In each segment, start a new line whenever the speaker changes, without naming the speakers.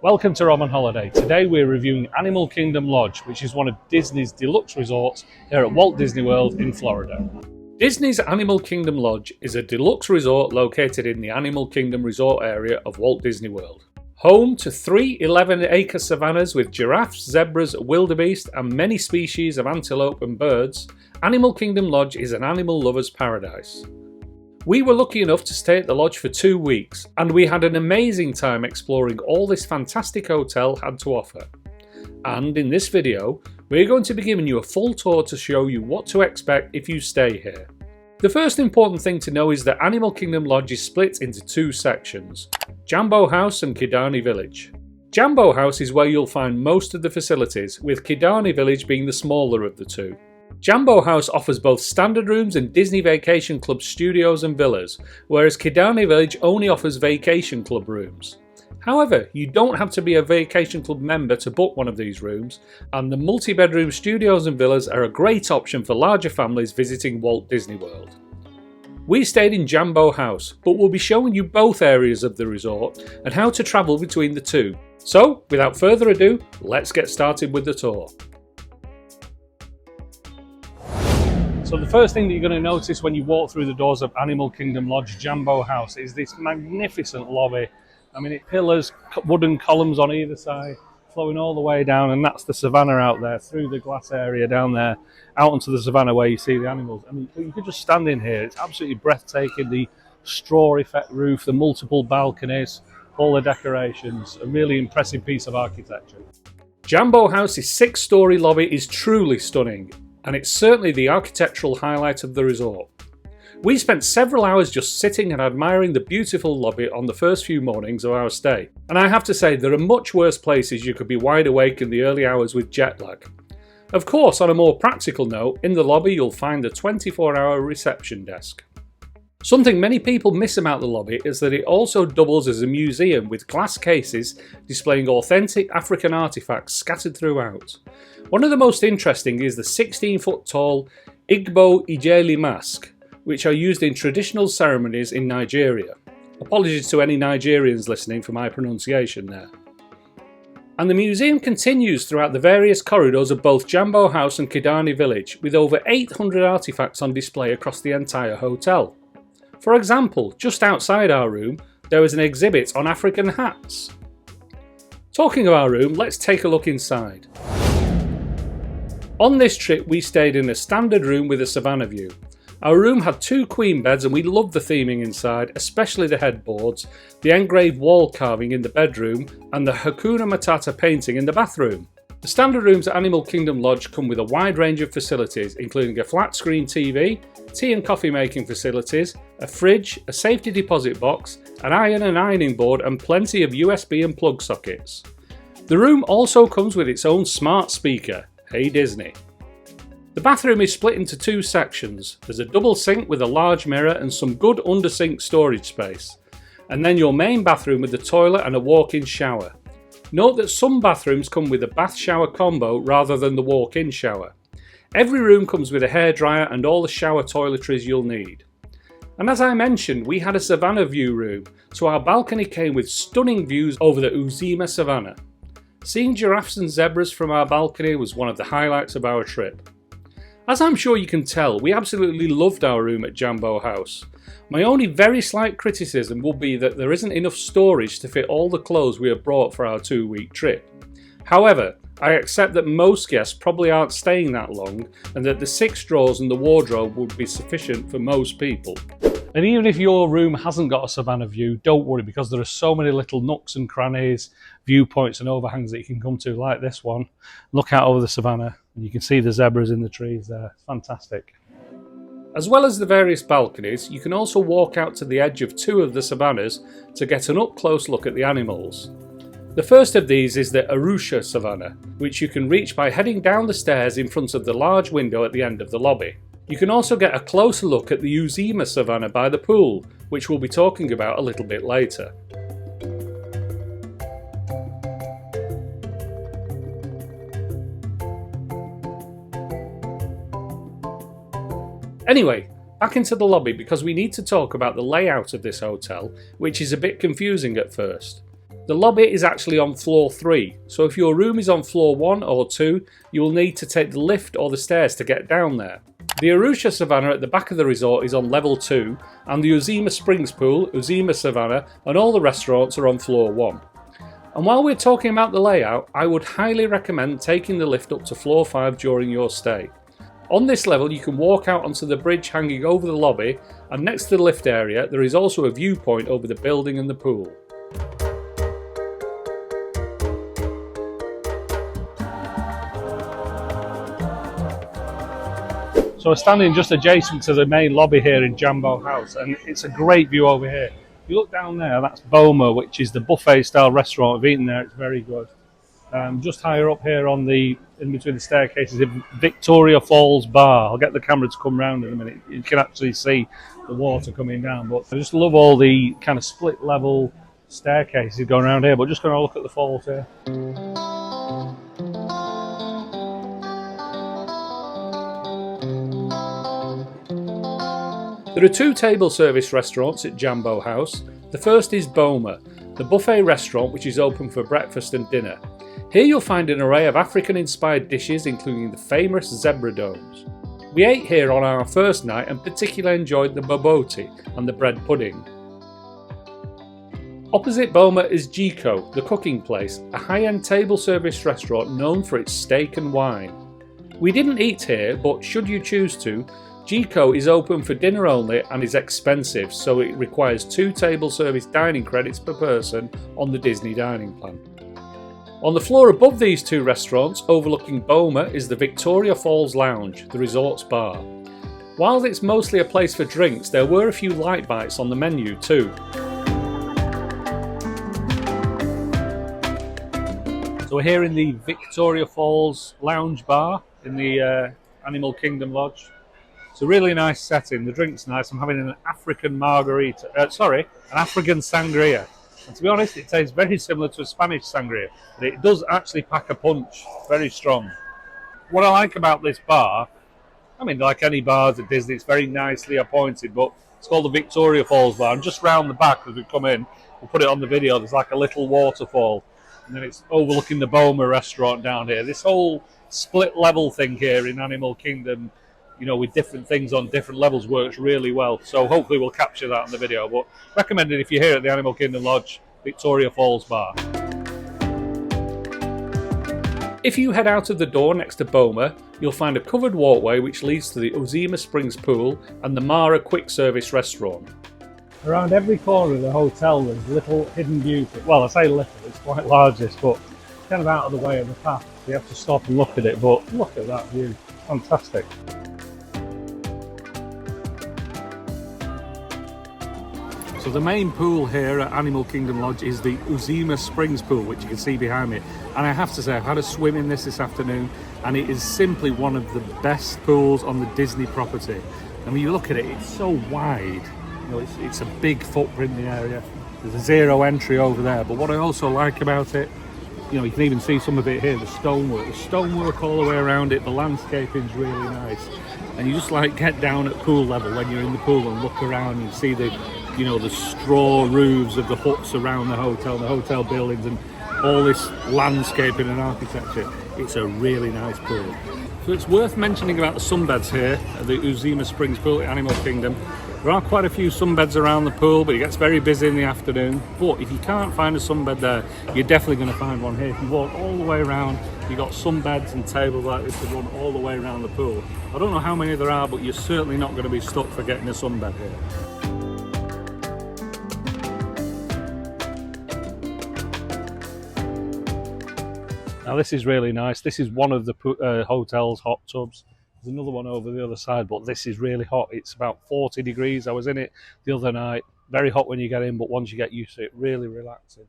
Welcome to Roman Holiday. Today we're reviewing Animal Kingdom Lodge, which is one of Disney's deluxe resorts here at Walt Disney World in Florida. Disney's Animal Kingdom Lodge is a deluxe resort located in the Animal Kingdom resort area of Walt Disney World. Home to 3 11-acre savannas with giraffes, zebras, wildebeest and many species of antelope and birds, Animal Kingdom Lodge is an animal lover's paradise. We were lucky enough to stay at the lodge for 2 weeks, and we had an amazing time exploring all this fantastic hotel had to offer. And in this video, we're going to be giving you a full tour to show you what to expect if you stay here. The first important thing to know is that Animal Kingdom Lodge is split into 2 sections, Jambo House and Kadani Village. Jambo House is where you'll find most of the facilities, with Kidani Village being the smaller of the 2. Jambo House offers both standard rooms and Disney Vacation Club studios and villas, whereas Kidani Village only offers Vacation Club rooms. However, you don't have to be a Vacation Club member to book one of these rooms, and the multi-bedroom studios and villas are a great option for larger families visiting Walt Disney World. We stayed in Jambo House, but we'll be showing you both areas of the resort and how to travel between the 2. So, without further ado, let's get started with the tour. So the first thing that you're going to notice when you walk through the doors of Animal Kingdom Lodge Jambo House is this magnificent lobby. I mean, it pillars, wooden columns on either side, flowing all the way down, and that's the savannah out there, through the glass area down there, out onto the savannah where you see the animals. I mean, you could just stand in here, it's absolutely breathtaking, the straw effect roof, the multiple balconies, all the decorations, a really impressive piece of architecture. Jambo House's 6-storey lobby is truly stunning, and it's certainly the architectural highlight of the resort. We spent several hours just sitting and admiring the beautiful lobby on the first few mornings of our stay, and I have to say there are much worse places you could be wide awake in the early hours with jet lag. Of course, on a more practical note, in the lobby you'll find a 24-hour reception desk. Something many people miss about the lobby is that it also doubles as a museum with glass cases displaying authentic African artifacts scattered throughout. One of the most interesting is the 16-foot tall Igbo Ijele mask, which are used in traditional ceremonies in Nigeria. Apologies to any Nigerians listening for my pronunciation there. And the museum continues throughout the various corridors of both Jambo House and Kidani Village, with over 800 artifacts on display across the entire hotel. For example, just outside our room, there was an exhibit on African hats. Talking of our room, let's take a look inside. On this trip, we stayed in a standard room with a savannah view. Our room had 2 queen beds and we loved the theming inside, especially the headboards, the engraved wall carving in the bedroom and the Hakuna Matata painting in the bathroom. The standard rooms at Animal Kingdom Lodge come with a wide range of facilities, including a flat screen TV, tea and coffee making facilities, a fridge, a safety deposit box, an iron and ironing board and plenty of USB and plug sockets. The room also comes with its own smart speaker, Hey Disney. The bathroom is split into 2 sections. There's a double sink with a large mirror and some good under sink storage space. And then your main bathroom with the toilet and a walk-in shower. Note that some bathrooms come with a bath shower combo rather than the walk-in shower. Every room comes with a hairdryer and all the shower toiletries you'll need. And as I mentioned, we had a savannah view room, so our balcony came with stunning views over the Uzima savannah. Seeing giraffes and zebras from our balcony was one of the highlights of our trip. As I'm sure you can tell, we absolutely loved our room at Jambo House. My only very slight criticism will be that there isn't enough storage to fit all the clothes we have brought for our 2-week trip. However, I accept that most guests probably aren't staying that long and that the 6 drawers and the wardrobe would be sufficient for most people. And even if your room hasn't got a savannah view, don't worry, because there are so many little nooks and crannies, viewpoints and overhangs that you can come to, like this one. Look out over the savannah and you can see the zebras in the trees there. It's fantastic. As well as the various balconies, you can also walk out to the edge of 2 of the savannas to get an up-close look at the animals. The first of these is the Arusha Savannah, which you can reach by heading down the stairs in front of the large window at the end of the lobby. You can also get a closer look at the Uzima Savannah by the pool, which we'll be talking about a little bit later. Anyway, back into the lobby because we need to talk about the layout of this hotel, which is a bit confusing at first. The lobby is actually on floor 3, so if your room is on floor 1 or 2, you will need to take the lift or the stairs to get down there. The Arusha Savannah at the back of the resort is on level 2, and the Uzima Springs Pool, Uzima Savannah, and all the restaurants are on floor 1. And while we're talking about the layout, I would highly recommend taking the lift up to floor 5 during your stay. On this level you can walk out onto the bridge hanging over the lobby, and next to the lift area there is also a viewpoint over the building and the pool. So we're standing just adjacent to the main lobby here in Jambo House, and it's a great view over here. If you look down there, that's Boma, which is the buffet style restaurant. I've eaten there, it's very good. Just higher up here in between the staircases is Victoria Falls Bar. I'll get the camera to come round in a minute. You can actually see the water coming down, but I just love all the kind of split level staircases going around here. But just going to look at the falls here. There are 2 table service restaurants at Jambo House. The first is Boma, the buffet restaurant which is open for breakfast and dinner. Here you'll find an array of African-inspired dishes including the famous zebra domes. We ate here on our first night and particularly enjoyed the boboti and the bread pudding. Opposite Boma is Jiko, the cooking place, a high-end table service restaurant known for its steak and wine. We didn't eat here, but should you choose to, Jiko is open for dinner only and is expensive, so it requires 2 table service dining credits per person on the Disney dining plan. On the floor above these 2 restaurants, overlooking Boma, is the Victoria Falls Lounge, the resort's bar. While it's mostly a place for drinks, there were a few light bites on the menu too. So we're here in the Victoria Falls Lounge bar in the Animal Kingdom Lodge. It's a really nice setting, the drink's nice. I'm having an African margarita, an African sangria. And to be honest, it tastes very similar to a Spanish sangria, but it does actually pack a punch, very strong. What I like about this bar, I mean, like any bars at Disney, it's very nicely appointed, but it's called the Victoria Falls Bar. And just round the back, as we come in, we'll put it on the video, there's like a little waterfall. And then it's overlooking the Boma restaurant down here. This whole split level thing here in Animal Kingdom, you know, with different things on different levels works really well. So hopefully we'll capture that in the video. But recommended if you're here at the Animal Kingdom Lodge, Victoria Falls Bar. If you head out of the door next to Boma, you'll find a covered walkway which leads to the Uzima Springs Pool and the Mara quick service restaurant. Around every corner of the hotel there's little hidden beauty. Well, I say little, it's quite large this, but kind of out of the way of the path. You have to stop and look at it, but look at that view. Fantastic. So the main pool here at Animal Kingdom Lodge is the Uzima Springs Pool, which you can see behind me. And I have to say, I've had a swim in this afternoon, and it is simply one of the best pools on the Disney property. And when you look at it, it's so wide. You know, it's a big footprint in the area. There's a 0 entry over there. But what I also like about it, you know, you can even see some of it here, the stonework all the way around it. The landscaping's really nice. And you just like get down at pool level when you're in the pool and look around and see the, you know, the straw roofs of the huts around the hotel buildings, and all this landscaping and architecture. It's a really nice pool. So it's worth mentioning about the sunbeds here at the Uzima Springs Pool at Animal Kingdom. There are quite a few sunbeds around the pool, but it gets very busy in the afternoon. But if you can't find a sunbed there, you're definitely going to find one here. If you walk all the way around, you've got sunbeds and tables like this to run all the way around the pool. I don't know how many there are, but you're certainly not going to be stuck for getting a sunbed here. Now this is really nice. This is one of the hotel's hot tubs. There's another one over the other side, but this is really hot. It's about 40 degrees. I was in it the other night. Very hot when you get in, but once you get used to it, really relaxing.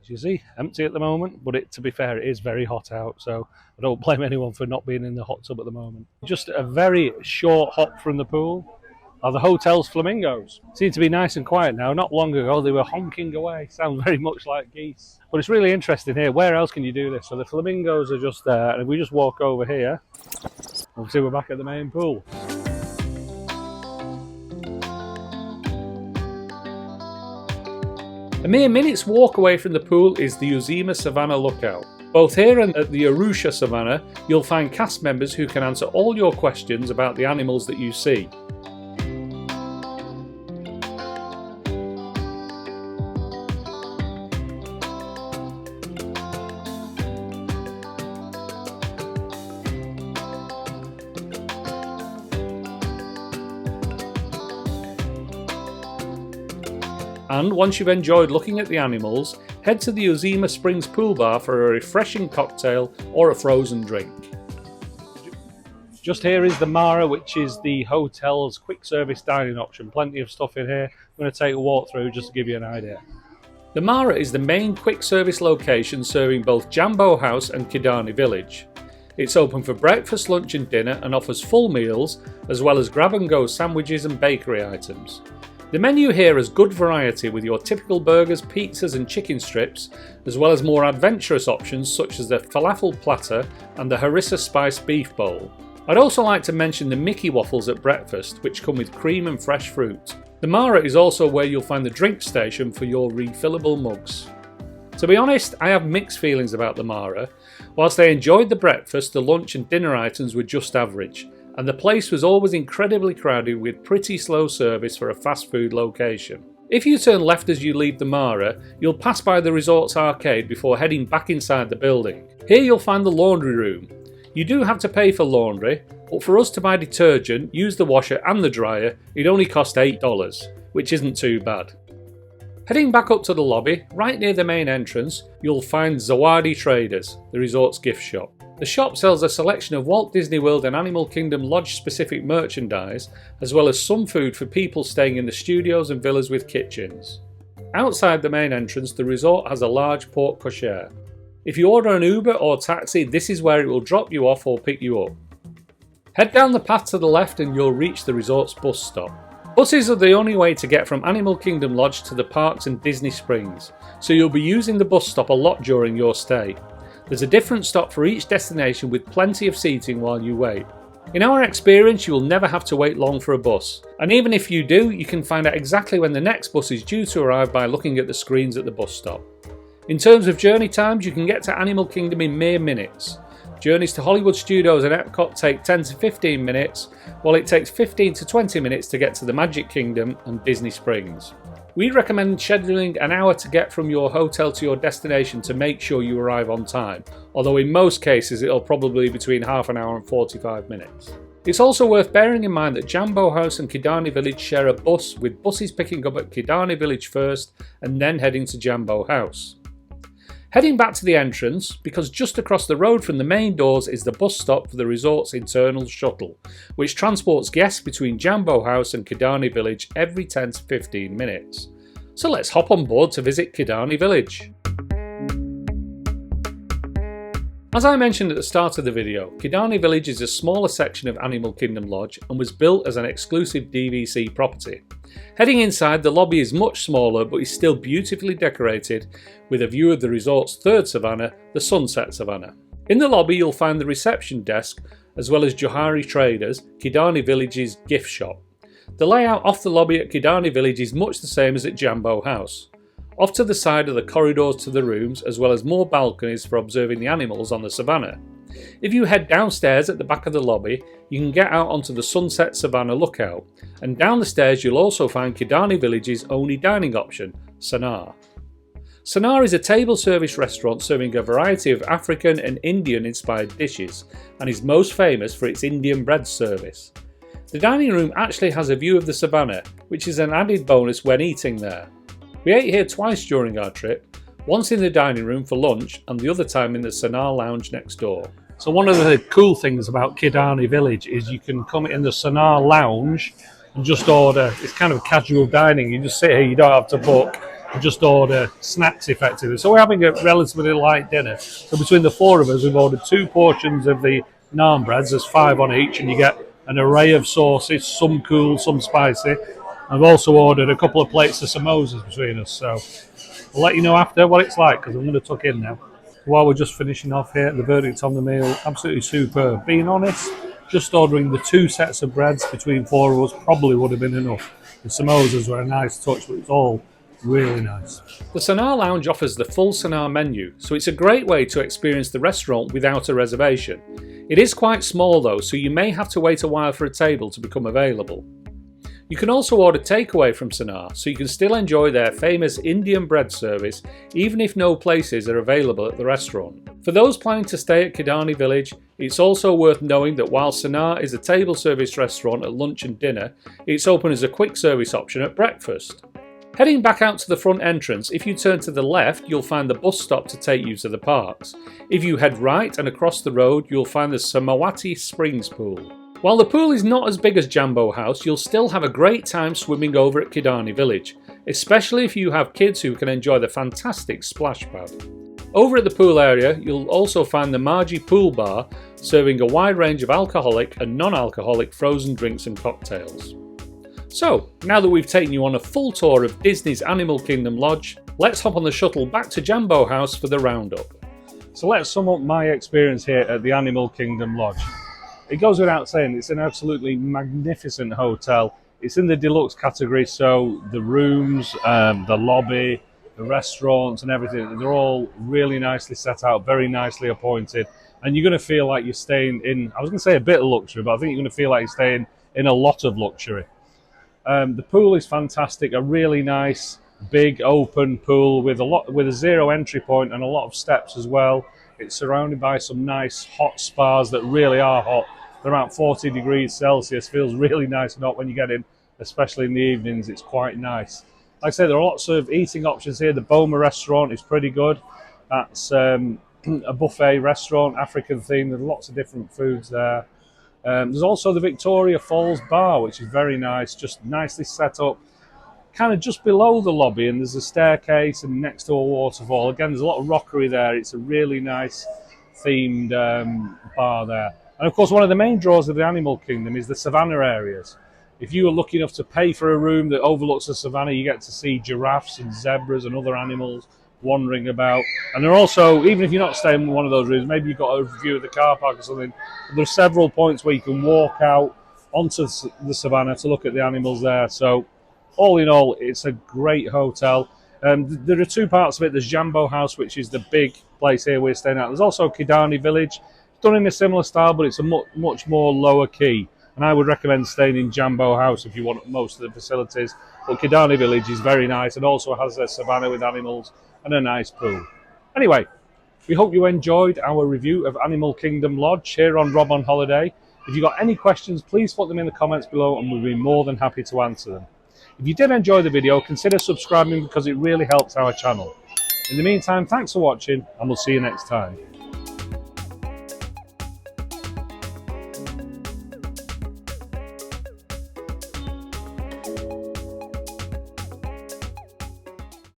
As you see, empty at the moment, but to be fair, it is very hot out, so I don't blame anyone for not being in the hot tub at the moment. Just a very short hop from the pool are the hotel's flamingos. Seem to be nice and quiet now. Not long ago, they were honking away. Sound very much like geese. But it's really interesting here. Where else can you do this? So the flamingos are just there, and if we just walk over here, we'll see we're back at the main pool. A mere minute's walk away from the pool is the Uzima Savannah Lookout. Both here and at the Arusha Savannah, you'll find cast members who can answer all your questions about the animals that you see. And once you've enjoyed looking at the animals, head to the Uzima Springs Pool Bar for a refreshing cocktail or a frozen drink. Just here is the Mara, which is the hotel's quick service dining option. Plenty of stuff in here. I'm going to take a walk through just to give you an idea. The Mara is the main quick service location serving both Jambo House and Kadani Village. It's open for breakfast, lunch and dinner and offers full meals as well as grab and go sandwiches and bakery items. The menu here has good variety with your typical burgers, pizzas and chicken strips, as well as more adventurous options such as the falafel platter and the harissa spiced beef bowl. I'd also like to mention the Mickey waffles at breakfast, which come with cream and fresh fruit. The Mara is also where you'll find the drink station for your refillable mugs. To be honest, I have mixed feelings about the Mara. Whilst I enjoyed the breakfast, the lunch and dinner items were just average, and the place was always incredibly crowded with pretty slow service for a fast food location. If you turn left as you leave the Mara, you'll pass by the resort's arcade before heading back inside the building. Here you'll find the laundry room. You do have to pay for laundry, but for us to buy detergent, use the washer and the dryer, it only cost $8, which isn't too bad. Heading back up to the lobby, right near the main entrance, you'll find Zawadi Traders, the resort's gift shop. The shop sells a selection of Walt Disney World and Animal Kingdom Lodge specific merchandise, as well as some food for people staying in the studios and villas with kitchens. Outside the main entrance, the resort has a large porte cochere. If you order an Uber or taxi, this is where it will drop you off or pick you up. Head down the path to the left and you'll reach the resort's bus stop. Buses are the only way to get from Animal Kingdom Lodge to the parks and Disney Springs, so you'll be using the bus stop a lot during your stay. There's a different stop for each destination with plenty of seating while you wait. In our experience, you will never have to wait long for a bus, and even if you do, you can find out exactly when the next bus is due to arrive by looking at the screens at the bus stop. In terms of journey times, you can get to Animal Kingdom in mere minutes. Journeys to Hollywood Studios and Epcot take 10 to 15 minutes, while it takes 15 to 20 minutes to get to the Magic Kingdom and Disney Springs. We recommend scheduling an hour to get from your hotel to your destination to make sure you arrive on time, although in most cases it'll probably be between half an hour and 45 minutes. It's also worth bearing in mind that Jambo House and Kadani Village share a bus, with buses picking up at Kidani Village first and then heading to Jambo House. Heading back to the entrance, because just across the road from the main doors is the bus stop for the resort's internal shuttle, which transports guests between Jambo House and Kadani Village every 10 to 15 minutes. So let's hop on board to visit Kadani Village. As I mentioned at the start of the video, Kidani Village is a smaller section of Animal Kingdom Lodge and was built as an exclusive DVC property. Heading inside, the lobby is much smaller but is still beautifully decorated with a view of the resort's third savannah, the Sunset Savannah. In the lobby you'll find the reception desk as well as Johari Traders, Kidani Village's gift shop. The layout off the lobby at Kidani Village is much the same as at Jambo House. Off to the side are the corridors to the rooms as well as more balconies for observing the animals on the savannah. If you head downstairs at the back of the lobby, you can get out onto the Sunset Savannah Lookout, and down the stairs you'll also find Kidani Village's only dining option, SAR. SAR is a table service restaurant serving a variety of African and Indian inspired dishes and is most famous for its Indian bread service. The dining room actually has a view of the savannah, which is an added bonus when eating there. We ate here twice during our trip, once in the dining room for lunch and the other time in the SAR Lounge next door. So one of the cool things about Kidani Village is you can come in the SAR Lounge and just order. It's kind of casual dining. You just sit here, you don't have to book, you just order snacks effectively. So we're having a relatively light dinner. So between the four of us, we've ordered 2 portions of the naan breads. There's 5 on each and you get an array of sauces, some cool, some spicy. I've also ordered a couple of plates of samosas between us, so I'll let you know after what it's like because I'm going to tuck in now. While we're just finishing off here, the verdict on the meal, absolutely superb. Being honest, just ordering the 2 sets of breads between 4 of us probably would have been enough. The samosas were a nice touch, but it's all
Really nice.
The SAR Lounge offers the full SAR menu, so it's a great way to experience the restaurant without a reservation. It is quite small though, so you may have to wait a while for a table to become available. You can also order takeaway from SAR, so you can still enjoy their famous Indian bread service even if no places are available at the restaurant. For those planning to stay at Kadani Village, it's also worth knowing that while SAR is a table service restaurant at lunch and dinner, it's open as a quick service option at breakfast. Heading back out to the front entrance, if you turn to the left, you'll find the bus stop to take you to the parks. If you head right and across the road, you'll find the Samawati Springs Pool. While the pool is not as big as Jambo House, you'll still have a great time swimming over at Kadani Village, especially if you have kids who can enjoy the fantastic splash pad. Over at the pool area, you'll also find the Margie Pool Bar, serving a wide range of alcoholic and non-alcoholic frozen drinks and cocktails. So, now that we've taken you on a full tour of Disney's Animal Kingdom Lodge, let's hop on the shuttle back to Jambo House for the roundup.
So let's sum up my experience here at the Animal Kingdom Lodge. It goes without saying, it's an absolutely magnificent hotel. It's in the deluxe category, so the rooms, the lobby, the restaurants and everything, they're all really nicely set out, very nicely appointed. And you're going to feel like you're staying in, I was going to say a bit of luxury, but I think you're going to feel like you're staying in a lot of luxury. The pool is fantastic, a really nice, big, open pool with a zero entry point and a lot of steps as well. It's surrounded by some nice hot spas that really are hot. They're around 40 degrees Celsius, feels really nice and hot when you get in, especially in the evenings, it's quite nice. Like I said, there are lots of eating options here. The Boma restaurant is pretty good. That's a buffet restaurant, African themed, there's lots of different foods there. There's also the Victoria Falls Bar, which is very nice, just nicely set up, kind of just below the lobby, and there's a staircase and next to a waterfall. Again, there's a lot of rockery there. It's a really nice themed bar there. And of course, one of the main draws of the Animal Kingdom is the savannah areas. If you are lucky enough to pay for a room that overlooks the savannah, you get to see giraffes and zebras and other animals wandering about. And there are also, even if you're not staying in one of those rooms, maybe you've got a view of the car park or something, there's several points where you can walk out onto the savannah to look at the animals there. So all in all, it's a great hotel. There are two parts of it. There's Jambo House, which is the big place here we're staying at. There's also Kidani Village, done in a similar style, but it's a much more lower key. And I would recommend staying in Jambo House if you want most of the facilities. But Kidani Village is very nice and also has a savannah with animals and a nice pool. Anyway, we hope you enjoyed our review of Animal Kingdom Lodge here on Rob on Holiday. If you've got any questions, please put them in the comments below and we'll be more than happy to answer them. If you did enjoy the video, consider subscribing because it really helps our channel. In the meantime, thanks for watching and we'll see you next time.